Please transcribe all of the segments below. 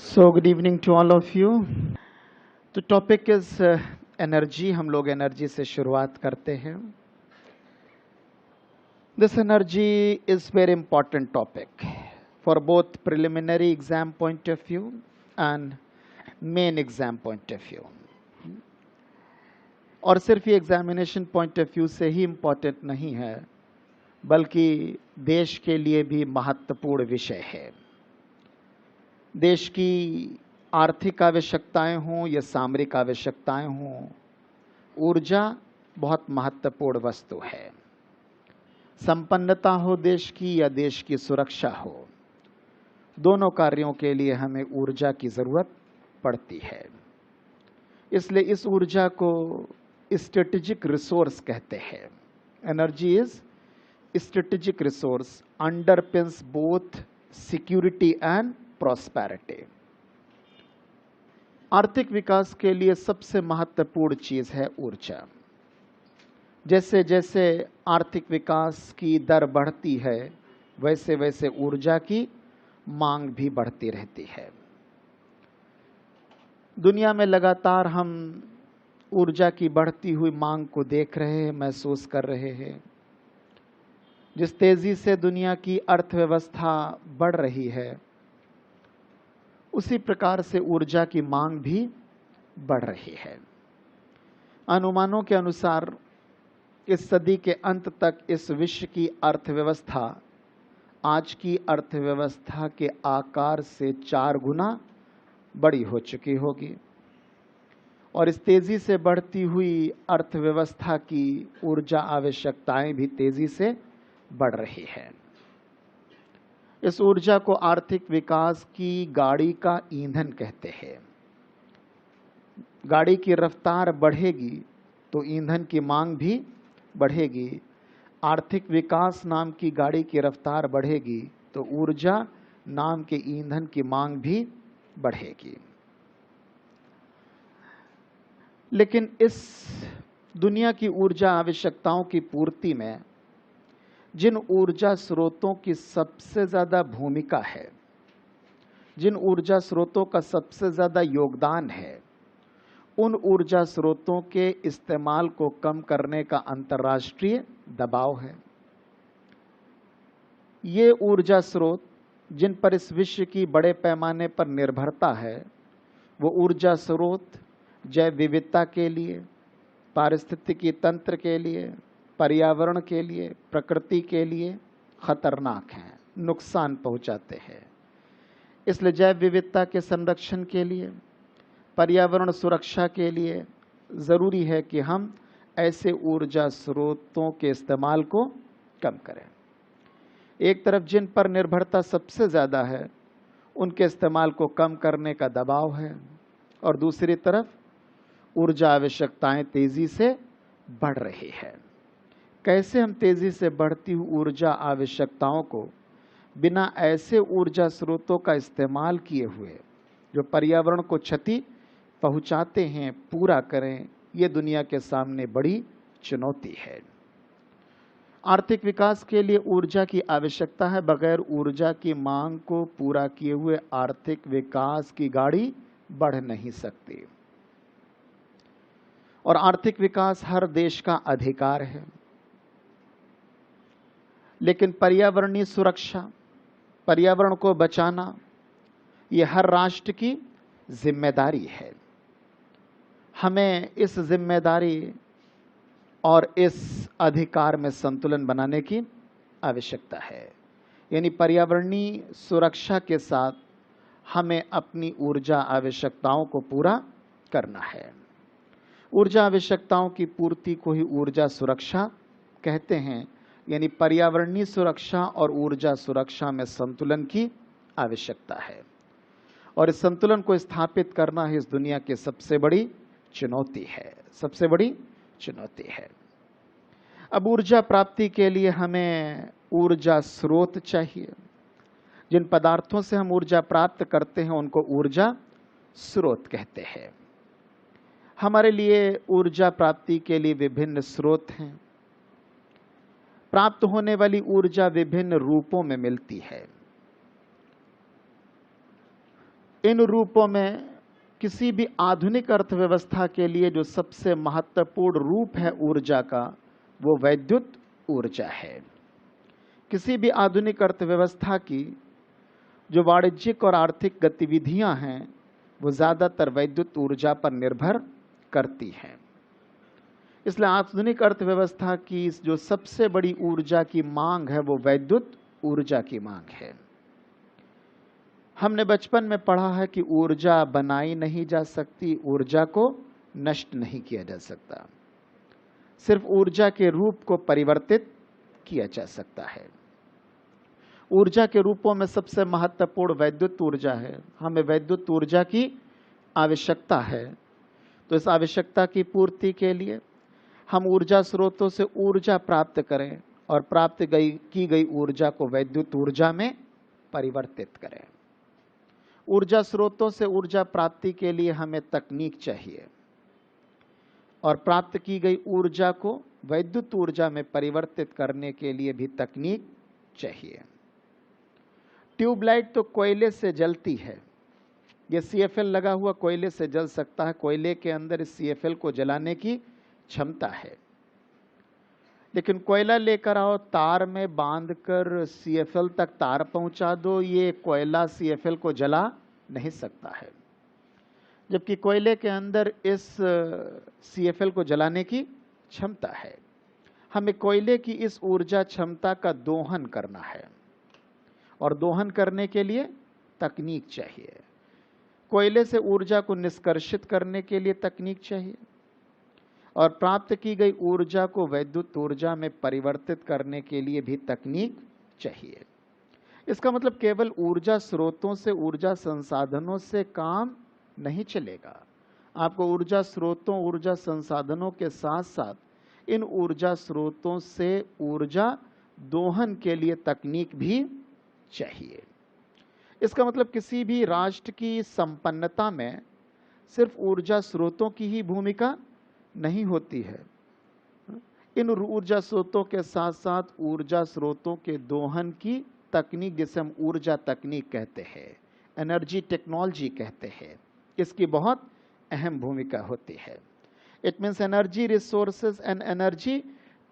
So good evening to all of you. तो topic is energy. हम लोग energy से शुरुआत करते हैं। This energy is very important topic for both preliminary exam point of view and main exam point of view. और सिर्फ ये एग्जामिनेशन पॉइंट ऑफ व्यू से ही इम्पॉर्टेंट नहीं है, बल्कि देश के लिए भी महत्वपूर्ण विषय है। देश की आर्थिक आवश्यकताएं हों या सामरिक आवश्यकताएं हों, ऊर्जा बहुत महत्वपूर्ण वस्तु है। संपन्नता हो देश की या देश की सुरक्षा हो, दोनों कार्यों के लिए हमें ऊर्जा की ज़रूरत पड़ती है। इसलिए इस ऊर्जा को स्ट्रेटेजिक रिसोर्स कहते हैं। Energy is strategic resource, underpins both security and prosperity. आर्थिक विकास के लिए सबसे महत्वपूर्ण चीज है ऊर्जा। जैसे जैसे आर्थिक विकास की दर बढ़ती है, वैसे वैसे ऊर्जा की मांग भी बढ़ती रहती है। दुनिया में लगातार हम ऊर्जा की बढ़ती हुई मांग को देख रहे हैं, महसूस कर रहे हैं। जिस तेजी से दुनिया की अर्थव्यवस्था बढ़ रही है, उसी प्रकार से ऊर्जा की मांग भी बढ़ रही है। अनुमानों के अनुसार इस सदी के अंत तक इस विश्व की अर्थव्यवस्था आज की अर्थव्यवस्था के आकार से 4 गुना बड़ी हो चुकी होगी। और इस तेजी से बढ़ती हुई अर्थव्यवस्था की ऊर्जा आवश्यकताएं भी तेजी से बढ़ रही है। इस ऊर्जा को आर्थिक विकास की गाड़ी का ईंधन कहते हैं। गाड़ी की रफ्तार बढ़ेगी तो ईंधन की मांग भी बढ़ेगी। आर्थिक विकास नाम की गाड़ी की रफ्तार बढ़ेगी तो ऊर्जा नाम के ईंधन की मांग भी बढ़ेगी। लेकिन इस दुनिया की ऊर्जा आवश्यकताओं की पूर्ति में जिन ऊर्जा स्रोतों की सबसे ज़्यादा भूमिका है, जिन ऊर्जा स्रोतों का सबसे ज़्यादा योगदान है, उन ऊर्जा स्रोतों के इस्तेमाल को कम करने का अंतर्राष्ट्रीय दबाव है। ये ऊर्जा स्रोत जिन पर इस विश्व की बड़े पैमाने पर निर्भरता है, वो ऊर्जा स्रोत जैव विविधता के लिए, पारिस्थितिकी तंत्र के लिए, पर्यावरण के लिए, प्रकृति के लिए खतरनाक हैं, नुकसान पहुंचाते हैं। इसलिए जैव विविधता के संरक्षण के लिए, पर्यावरण सुरक्षा के लिए ज़रूरी है कि हम ऐसे ऊर्जा स्रोतों के इस्तेमाल को कम करें। एक तरफ जिन पर निर्भरता सबसे ज़्यादा है, उनके इस्तेमाल को कम करने का दबाव है, और दूसरी तरफ ऊर्जा आवश्यकताएं तेज़ी से बढ़ रही है। कैसे हम तेजी से बढ़ती हुई ऊर्जा आवश्यकताओं को बिना ऐसे ऊर्जा स्रोतों का इस्तेमाल किए हुए जो पर्यावरण को क्षति पहुंचाते हैं पूरा करें, ये दुनिया के सामने बड़ी चुनौती है। आर्थिक विकास के लिए ऊर्जा की आवश्यकता है। बगैर ऊर्जा की मांग को पूरा किए हुए आर्थिक विकास की गाड़ी बढ़ नहीं सकती। और आर्थिक विकास हर देश का अधिकार है, लेकिन पर्यावरणीय सुरक्षा, पर्यावरण को बचाना, ये हर राष्ट्र की जिम्मेदारी है। हमें इस जिम्मेदारी और इस अधिकार में संतुलन बनाने की आवश्यकता है। यानी पर्यावरणीय सुरक्षा के साथ हमें अपनी ऊर्जा आवश्यकताओं को पूरा करना है। ऊर्जा आवश्यकताओं की पूर्ति को ही ऊर्जा सुरक्षा कहते हैं। यानी पर्यावरणीय सुरक्षा और ऊर्जा सुरक्षा में संतुलन की आवश्यकता है, और इस संतुलन को स्थापित करना ही इस दुनिया की सबसे बड़ी चुनौती है, सबसे बड़ी चुनौती है। अब ऊर्जा प्राप्ति के लिए हमें ऊर्जा स्रोत चाहिए। जिन पदार्थों से हम ऊर्जा प्राप्त करते हैं उनको ऊर्जा स्रोत कहते हैं। हमारे लिए ऊर्जा प्राप्ति के लिए विभिन्न स्रोत हैं। प्राप्त होने वाली ऊर्जा विभिन्न रूपों में मिलती है। इन रूपों में किसी भी आधुनिक अर्थव्यवस्था के लिए जो सबसे महत्वपूर्ण रूप है ऊर्जा का, वो वैद्युत ऊर्जा है। किसी भी आधुनिक अर्थव्यवस्था की जो वाणिज्यिक और आर्थिक गतिविधियां हैं, वो ज़्यादातर वैद्युत ऊर्जा पर निर्भर करती हैं। इसलिए आधुनिक अर्थव्यवस्था की जो सबसे बड़ी ऊर्जा की मांग है, वो वैद्युत ऊर्जा की मांग है। हमने बचपन में पढ़ा है कि ऊर्जा बनाई नहीं जा सकती, ऊर्जा को नष्ट नहीं किया जा सकता, सिर्फ ऊर्जा के रूप को परिवर्तित किया जा सकता है। ऊर्जा के रूपों में सबसे महत्वपूर्ण वैद्युत ऊर्जा है। हमें वैद्युत ऊर्जा की आवश्यकता है, तो इस आवश्यकता की पूर्ति के लिए हम ऊर्जा स्रोतों से ऊर्जा प्राप्त करें और प्राप्त की गई ऊर्जा को वैद्युत ऊर्जा में परिवर्तित करें। ऊर्जा स्रोतों से ऊर्जा प्राप्ति के लिए हमें तकनीक चाहिए और प्राप्त की गई ऊर्जा को वैद्युत ऊर्जा में परिवर्तित करने के लिए भी तकनीक चाहिए। ट्यूबलाइट तो कोयले से जलती है, ये CFL लगा हुआ कोयले से जल सकता है, कोयले के अंदर इस CFL को जलाने की क्षमता है। लेकिन कोयला लेकर आओ, तार में बांधकर CFL तक तार पहुंचा दो, ये कोयला CFL को जला नहीं सकता है। जबकि कोयले के अंदर इस CFL को जलाने की क्षमता है। हमें कोयले की इस ऊर्जा क्षमता का दोहन करना है और दोहन करने के लिए तकनीक चाहिए। कोयले से ऊर्जा को निष्कर्षित करने के लिए तकनीक चाहिए और प्राप्त की गई ऊर्जा को वैद्युत ऊर्जा में परिवर्तित करने के लिए भी तकनीक चाहिए। इसका मतलब केवल ऊर्जा स्रोतों से, ऊर्जा संसाधनों से काम नहीं चलेगा। आपको ऊर्जा स्रोतों, ऊर्जा संसाधनों के साथ साथ इन ऊर्जा स्रोतों से ऊर्जा दोहन के लिए तकनीक भी चाहिए। इसका मतलब किसी भी राष्ट्र की संपन्नता में सिर्फ ऊर्जा स्रोतों की ही भूमिका नहीं होती है। इन ऊर्जा स्रोतों के साथ साथ ऊर्जा स्रोतों के दोहन की तकनीक, जिसे हम ऊर्जा तकनीक कहते हैं, एनर्जी टेक्नोलॉजी कहते हैं, इसकी बहुत अहम भूमिका होती है। It means energy resources and energy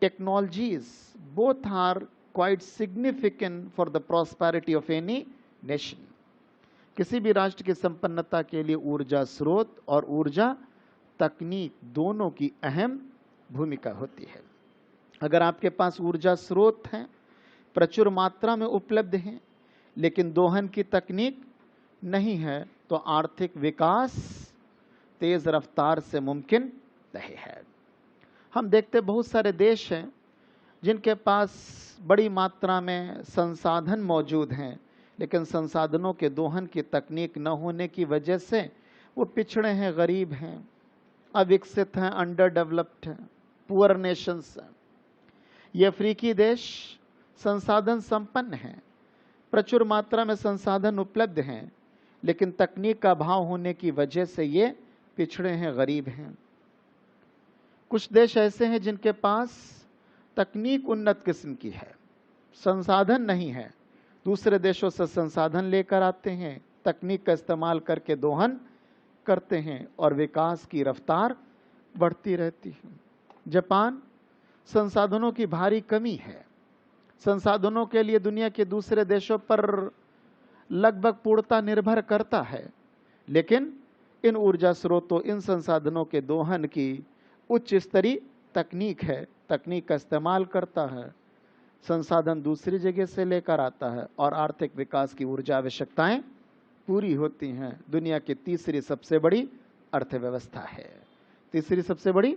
technologies both are quite significant for the prosperity of any nation. किसी भी राष्ट्र की संपन्नता के लिए ऊर्जा स्रोत और ऊर्जा तकनीक दोनों की अहम भूमिका होती है। अगर आपके पास ऊर्जा स्रोत हैं, प्रचुर मात्रा में उपलब्ध हैं, लेकिन दोहन की तकनीक नहीं है, तो आर्थिक विकास तेज रफ्तार से मुमकिन नहीं है। हम देखते बहुत सारे देश हैं जिनके पास बड़ी मात्रा में संसाधन मौजूद हैं, लेकिन संसाधनों के दोहन की तकनीक न होने की वजह से वो पिछड़े हैं, गरीब हैं, अविकसित हैं, अंडर डेवलप्ड हैं, पुअर नेशंस हैं। ये अफ्रीकी देश संसाधन संपन्न हैं, प्रचुर मात्रा में संसाधन उपलब्ध हैं, लेकिन तकनीक का अभाव होने की वजह से ये पिछड़े हैं, गरीब हैं। कुछ देश ऐसे हैं जिनके पास तकनीक उन्नत किस्म की है, संसाधन नहीं है, दूसरे देशों से संसाधन लेकर आते हैं, तकनीक का इस्तेमाल करके दोहन करते हैं और विकास की रफ्तार बढ़ती रहती है। जापान, संसाधनों की भारी कमी है, संसाधनों के लिए दुनिया के दूसरे देशों पर लगभग पूर्णतः निर्भर करता है, लेकिन इन ऊर्जा स्रोतों, इन संसाधनों के दोहन की उच्च स्तरीय तकनीक है, तकनीक का इस्तेमाल करता है, संसाधन दूसरी जगह से लेकर आता है और आर्थिक विकास की ऊर्जा आवश्यकताएं पूरी होती हैं। दुनिया की तीसरी सबसे बड़ी अर्थव्यवस्था है, तीसरी सबसे बड़ी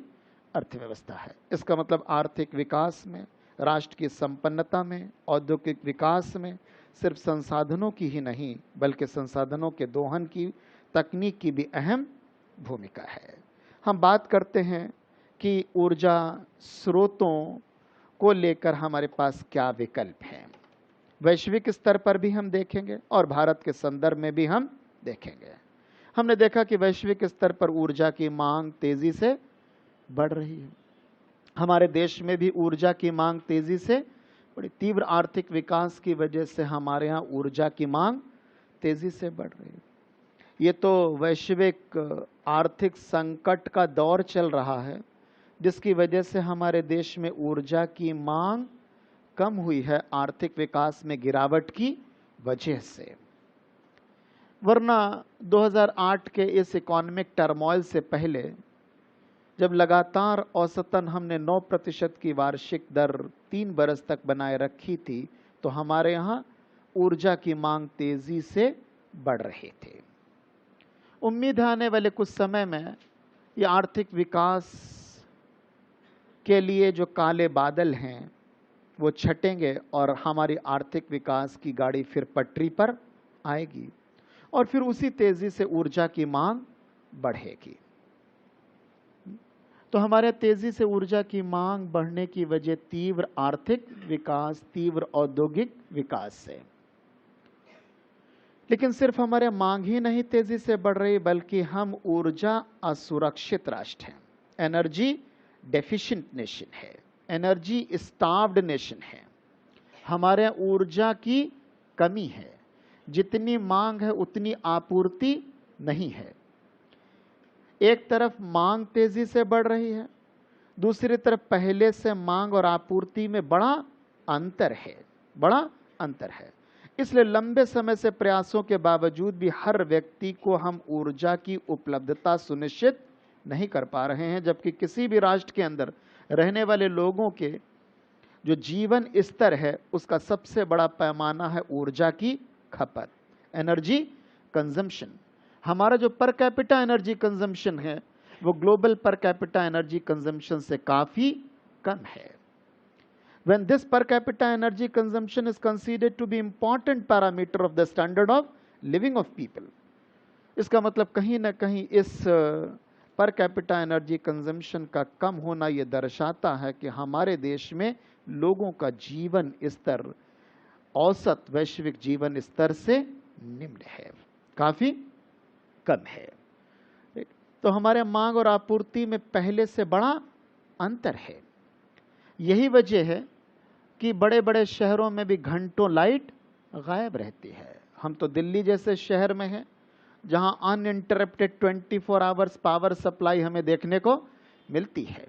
अर्थव्यवस्था है। इसका मतलब आर्थिक विकास में, राष्ट्र की संपन्नता में, औद्योगिक विकास में सिर्फ संसाधनों की ही नहीं, बल्कि संसाधनों के दोहन की तकनीक की भी अहम भूमिका है। हम बात करते हैं कि ऊर्जा स्रोतों को लेकर हमारे पास क्या विकल्प हैं। वैश्विक स्तर पर भी हम देखेंगे और भारत के संदर्भ में भी हम देखेंगे। हमने देखा कि वैश्विक स्तर पर ऊर्जा की मांग तेजी से बढ़ रही है। हमारे देश में भी ऊर्जा की मांग तेजी से बड़ी, तीव्र आर्थिक विकास की वजह से हमारे यहाँ ऊर्जा की मांग तेजी से बढ़ रही है। ये तो वैश्विक आर्थिक संकट का दौर चल रहा है, जिसकी वजह से हमारे देश में ऊर्जा की मांग कम हुई है आर्थिक विकास में गिरावट की वजह से। वरना 2008 के इस इकोनॉमिक टर्मोइल से पहले जब लगातार औसतन हमने 9% की वार्षिक दर 3 बरस तक बनाए रखी थी, तो हमारे यहाँ ऊर्जा की मांग तेजी से बढ़ रही थी। उम्मीद है आने वाले कुछ समय में ये आर्थिक विकास के लिए जो काले बादल हैं वो छटेंगे और हमारी आर्थिक विकास की गाड़ी फिर पटरी पर आएगी और फिर उसी तेजी से ऊर्जा की मांग बढ़ेगी। तो हमारे तेजी से ऊर्जा की मांग बढ़ने की वजह तीव्र आर्थिक विकास, तीव्र औद्योगिक विकास से। लेकिन सिर्फ हमारे मांग ही नहीं तेजी से बढ़ रही, बल्कि हम ऊर्जा असुरक्षित राष्ट्र हैं, एनर्जी डेफिशिएंट नेशन है, एनर्जी स्टार्व्ड नेशन है। हमारे ऊर्जा की कमी है, जितनी मांग है उतनी आपूर्ति नहीं है। एक तरफ मांग तेजी से बढ़ रही है, दूसरी तरफ पहले से मांग और आपूर्ति में बड़ा अंतर है। इसलिए लंबे समय से प्रयासों के बावजूद भी हर व्यक्ति को हम ऊर्जा की उपलब्धता सुनिश्चित नहीं कर पा रहे हैं, जबकि किसी भी राष्ट्र के अंदर रहने वाले लोगों के जो जीवन स्तर है उसका सबसे बड़ा पैमाना है ऊर्जा की खपत, एनर्जी कंजम्पशन। हमारा जो पर कैपिटा एनर्जी कंजम्पशन है वो global per capita energy consumption से काफी कम है। When this per capita energy consumption is considered to be important parameter of the standard of living of people, इसका मतलब कहीं ना कहीं इस पर कैपिटा एनर्जी कंजम्पशन का कम होना ये दर्शाता है कि हमारे देश में लोगों का जीवन स्तर औसत वैश्विक जीवन स्तर से निम्न है, काफी कम है। तो हमारे मांग और आपूर्ति में पहले से बड़ा अंतर है। यही वजह है कि बड़े बड़े शहरों में भी घंटों लाइट गायब रहती है। हम तो दिल्ली जैसे शहर में हैं जहां अनइंटरप्टेड 24 आवर्स पावर सप्लाई हमें देखने को मिलती है।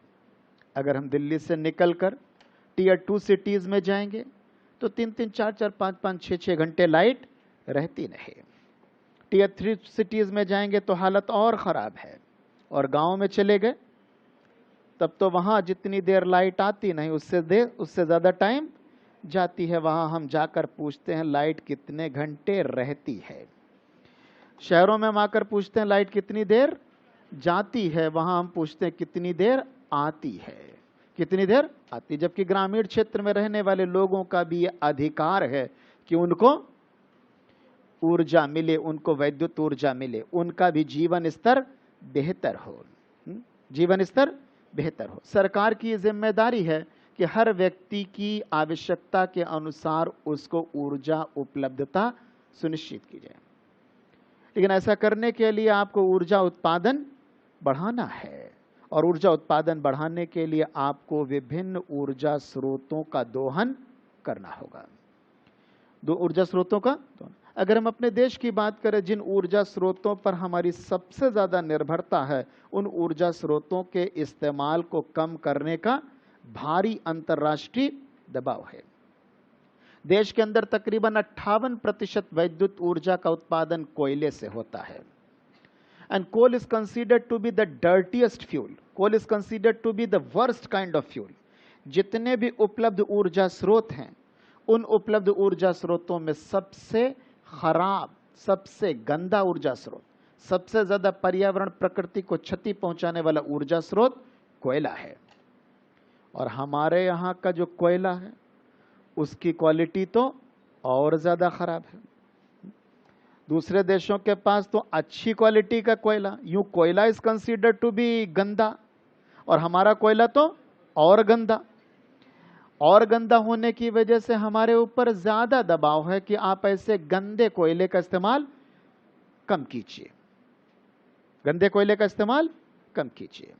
अगर हम दिल्ली से निकलकर टियर 2 सिटीज में जाएंगे तो 3-3, 4-4, 5-5, 6-6 घंटे लाइट रहती नहीं। टियर 3 सिटीज में जाएंगे तो हालत और ख़राब है। और गांव में चले गए तब तो वहाँ जितनी देर लाइट आती नहीं उससे ज़्यादा टाइम जाती है। वहाँ हम जाकर पूछते हैं लाइट कितने घंटे रहती है। शहरों में हम आकर पूछते हैं लाइट कितनी देर जाती है, वहाँ हम पूछते हैं कितनी देर आती है, कितनी देर आती। जबकि ग्रामीण क्षेत्र में रहने वाले लोगों का भी ये अधिकार है कि उनको ऊर्जा मिले, उनको वैद्युत ऊर्जा मिले, उनका भी जीवन स्तर बेहतर हो, जीवन स्तर बेहतर हो। सरकार की जिम्मेदारी है कि हर व्यक्ति की आवश्यकता के अनुसार उसको ऊर्जा उपलब्धता सुनिश्चित की जाए। लेकिन ऐसा करने के लिए आपको ऊर्जा उत्पादन बढ़ाना है और ऊर्जा उत्पादन बढ़ाने के लिए आपको विभिन्न ऊर्जा स्रोतों का दोहन करना होगा। ऊर्जा स्रोतों का दोहन। अगर हम अपने देश की बात करें, जिन ऊर्जा स्रोतों पर हमारी सबसे ज़्यादा निर्भरता है, उन ऊर्जा स्रोतों के इस्तेमाल को कम करने का भारी अंतर्राष्ट्रीय दबाव है। देश के अंदर तकरीबन 58% वैद्युत ऊर्जा का उत्पादन कोयले से होता है। And coal is considered to be the dirtiest fuel, coal is considered to be the worst kind of fuel. जितने भी उपलब्ध ऊर्जा स्रोत हैं, उन उपलब्ध ऊर्जा स्रोतों में सबसे खराब, सबसे गंदा ऊर्जा स्रोत, सबसे ज्यादा पर्यावरण प्रकृति को क्षति पहुंचाने वाला ऊर्जा स्रोत कोयला है। और हमारे यहाँ का जो कोयला है उसकी क्वालिटी तो और ज्यादा खराब है। दूसरे देशों के पास तो अच्छी क्वालिटी का कोयला, यूं कोयला इज कंसीडर्ड टू बी गंदा और हमारा कोयला तो और गंदा। और गंदा होने की वजह से हमारे ऊपर ज्यादा दबाव है कि आप ऐसे गंदे कोयले का इस्तेमाल कम कीजिए, गंदे कोयले का इस्तेमाल कम कीजिए।